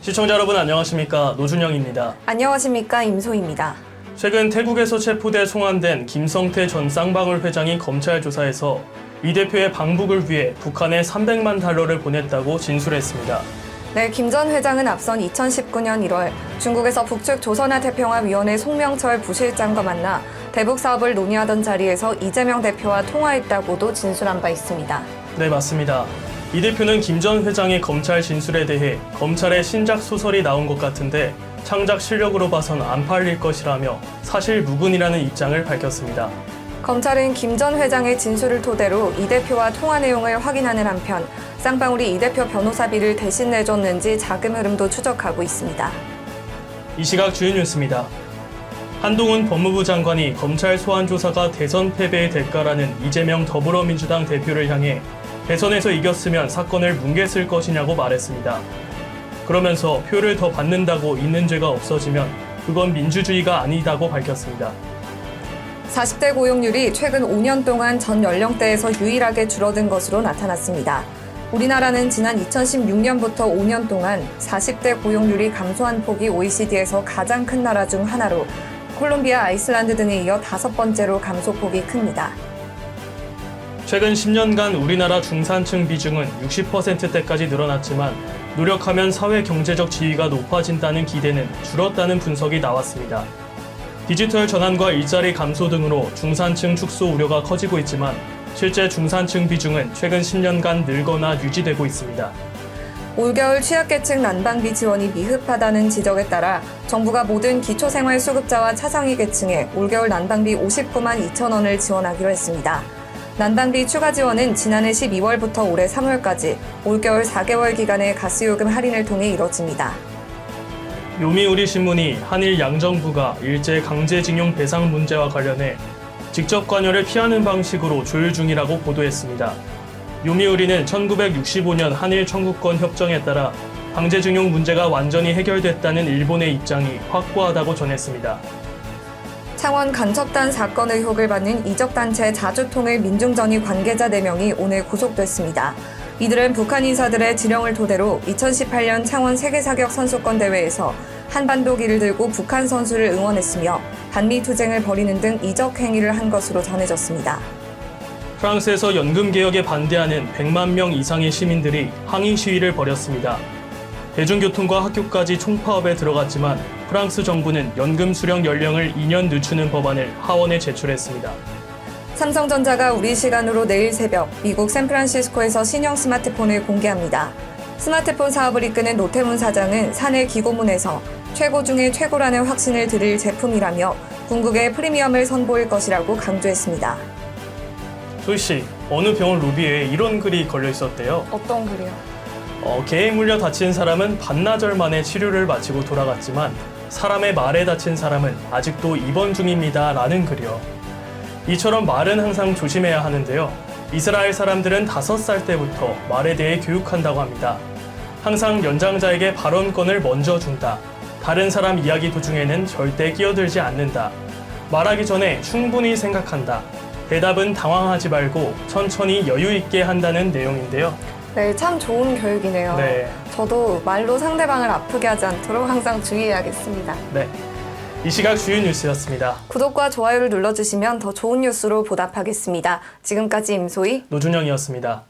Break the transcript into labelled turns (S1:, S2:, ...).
S1: 시청자 여러분 안녕하십니까? 노준영입니다.
S2: 안녕하십니까? 임소희입니다.
S1: 최근 태국에서 체포돼 송환된 김성태 전 쌍방울 회장이 검찰 조사에서 이 대표의 방북을 위해 북한에 300만 달러를 보냈다고 진술했습니다.
S2: 네, 김 전 회장은 앞선 2019년 1월 중국에서 북측 조선화 태평화위원회 송명철 부실장과 만나 대북 사업을 논의하던 자리에서 이재명 대표와 통화했다고도 진술한 바 있습니다.
S1: 네, 맞습니다. 이 대표는 김 전 회장의 검찰 진술에 대해 검찰의 신작 소설이 나온 것 같은데 창작 실력으로 봐선 안 팔릴 것이라며 사실 무근이라는 입장을 밝혔습니다.
S2: 검찰은 김 전 회장의 진술을 토대로 이 대표와 통화 내용을 확인하는 한편 쌍방울이 이 대표 변호사비를 대신 내줬는지 자금 흐름도 추적하고 있습니다.
S1: 이 시각 주요 뉴스입니다. 한동훈 법무부 장관이 검찰 소환 조사가 대선 패배의 대가라는 이재명 더불어민주당 대표를 향해 대선에서 이겼으면 사건을 뭉갰을 것이냐고 말했습니다. 그러면서 표를 더 받는다고 있는 죄가 없어지면 그건 민주주의가 아니다고 밝혔습니다.
S2: 40대 고용률이 최근 5년 동안 전 연령대에서 유일하게 줄어든 것으로 나타났습니다. 우리나라는 지난 2016년부터 5년 동안 40대 고용률이 감소한 폭이 OECD에서 가장 큰 나라 중 하나로 콜롬비아, 아이슬란드 등에 이어 5번째로 감소폭이 큽니다.
S1: 최근 10년간 우리나라 중산층 비중은 60%대까지 늘어났지만 노력하면 사회 경제적 지위가 높아진다는 기대는 줄었다는 분석이 나왔습니다. 디지털 전환과 일자리 감소 등으로 중산층 축소 우려가 커지고 있지만 실제 중산층 비중은 최근 10년간 늘거나 유지되고 있습니다.
S2: 올겨울 취약계층 난방비 지원이 미흡하다는 지적에 따라 정부가 모든 기초생활수급자와 차상위 계층에 올겨울 난방비 59만 2천 원을 지원하기로 했습니다. 난방비 추가 지원은 지난해 12월부터 올해 3월까지 올겨울 4개월 기간의 가스요금 할인을 통해 이뤄집니다.
S1: 요미우리 신문이 한일 양정부가 일제 강제징용 배상 문제와 관련해 직접 관여를 피하는 방식으로 조율 중이라고 보도했습니다. 요미우리는 1965년 한일 청구권 협정에 따라 강제징용 문제가 완전히 해결됐다는 일본의 입장이 확고하다고 전했습니다.
S2: 창원 간첩단 사건 의혹을 받는 이적단체 자주통일 민중전의 관계자 4명이 오늘 구속됐습니다. 이들은 북한 인사들의 지령을 토대로 2018년 창원 세계사격 선수권 대회에서 한반도기를 들고 북한 선수를 응원했으며 반미 투쟁을 벌이는 등 이적 행위를 한 것으로 전해졌습니다.
S1: 프랑스에서 연금개혁에 반대하는 100만 명 이상의 시민들이 항의 시위를 벌였습니다. 대중교통과 학교까지 총파업에 들어갔지만 프랑스 정부는 연금 수령 연령을 2년 늦추는 법안을 하원에 제출했습니다.
S2: 삼성전자가 우리 시간으로 내일 새벽 미국 샌프란시스코에서 신형 스마트폰을 공개합니다. 스마트폰 사업을 이끄는 노태문 사장은 사내 기고문에서 최고 중에 최고라는 확신을 드릴 제품이라며 궁극의 프리미엄을 선보일 것이라고 강조했습니다.
S1: 소희 씨, 어느 병원 로비에 이런 글이 걸려 있었대요.
S2: 어떤 글이요?
S1: 개에 물려 다친 사람은 반나절 만에 치료를 마치고 돌아갔지만 사람의 말에 다친 사람은 아직도 입원 중입니다. 라는 글이요. 이처럼 말은 항상 조심해야 하는데요. 이스라엘 사람들은 5살 때부터 말에 대해 교육한다고 합니다. 항상 연장자에게 발언권을 먼저 준다. 다른 사람 이야기 도중에는 절대 끼어들지 않는다. 말하기 전에 충분히 생각한다. 대답은 당황하지 말고 천천히 여유 있게 한다는 내용인데요.
S2: 네, 참 좋은 교육이네요.
S1: 네.
S2: 저도 말로 상대방을 아프게 하지 않도록 항상 주의해야겠습니다.
S1: 네. 이 시각 주요 뉴스였습니다.
S2: 구독과 좋아요를 눌러주시면 더 좋은 뉴스로 보답하겠습니다. 지금까지 임소희,
S1: 노준영이었습니다.